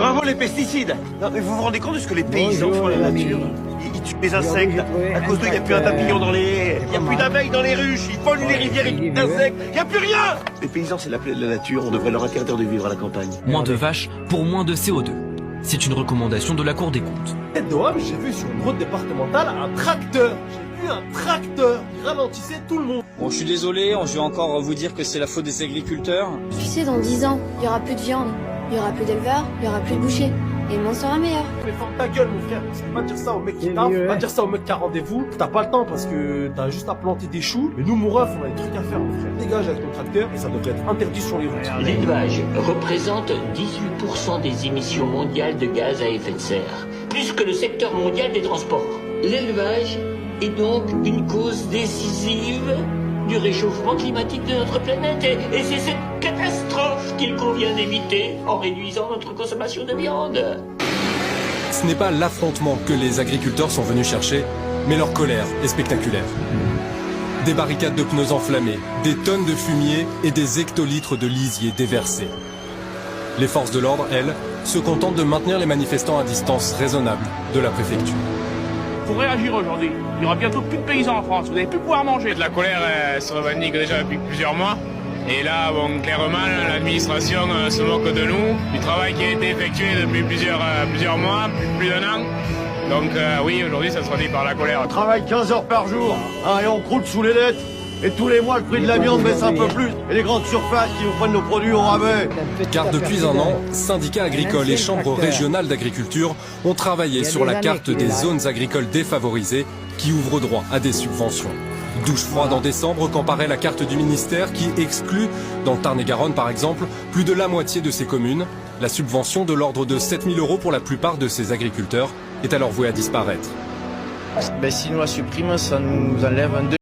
Bravo les pesticides. Non, mais vous vous rendez compte de ce que les paysans font à la nature? Ils tuent les insectes. À cause d'eux, il n'y a plus un papillon dans les haies. Il n'y a plus d'abeilles dans les ruches. Ils polluent les rivières avec d'insectes. Il n'y a plus rien. Les paysans, c'est la plaie de la nature. On devrait leur interdire de vivre à la campagne. Moins de vaches pour moins de CO2. C'est une recommandation de la Cour des comptes. Tête de Wam, j'ai vu sur une route départementale un tracteur. J'ai vu un tracteur qui ralentissait tout le monde. Bon, je suis désolé, je vais encore vous dire que c'est la faute des agriculteurs. Tu sais, dans 10 ans, il y aura plus de viande, il y aura plus d'éleveurs, il y aura plus de bouchers. Et le monde sera meilleur. Mais ferme ta gueule, mon frère. C'est pas dire ça au mec qui tape, pas dire ça au mec qui a rendez-vous. T'as pas le temps parce que t'as juste à planter des choux. Mais nous, mon ref, on a des trucs à faire, mon frère. Dégage avec ton tracteur et ça devrait être interdit sur les routes. L'élevage représente 18% des émissions mondiales de gaz à effet de serre, plus que le secteur mondial des transports. L'élevage est donc une cause décisive du réchauffement climatique de notre planète et c'est cette catastrophe qu'il convient d'éviter en réduisant notre consommation de viande. Ce n'est pas l'affrontement que les agriculteurs sont venus chercher, mais leur colère est spectaculaire. Des barricades de pneus enflammés, des tonnes de fumier et des hectolitres de lisier déversés. Les forces de l'ordre, elles, se contentent de maintenir les manifestants à distance raisonnable de la préfecture. Faut réagir aujourd'hui. Il y aura bientôt plus de paysans en France. Vous n'allez plus pouvoir manger. La colère se revendique déjà depuis plusieurs mois. Et là, bon, clairement, l'administration se moque de nous, du travail qui a été effectué depuis plusieurs mois, plus d'un an. Donc oui, aujourd'hui, ça se traduit par la colère. On travaille 15 heures par jour, et on croule sous les lettres. Et tous les mois, le prix de la viande baisse un peu plus. Et les grandes surfaces qui nous prennent nos produits au rabais. Car depuis un an, syndicats agricoles et chambres régionales d'agriculture ont travaillé sur la carte des zones agricoles défavorisées qui ouvrent droit à des subventions. Douche froide en décembre quand paraît la carte du ministère qui exclut, dans le Tarn-et-Garonne par exemple, plus de la moitié de ces communes. La subvention de l'ordre de 7 000 € pour la plupart de ces agriculteurs est alors vouée à disparaître. Si nous la supprimons, ça nous enlève un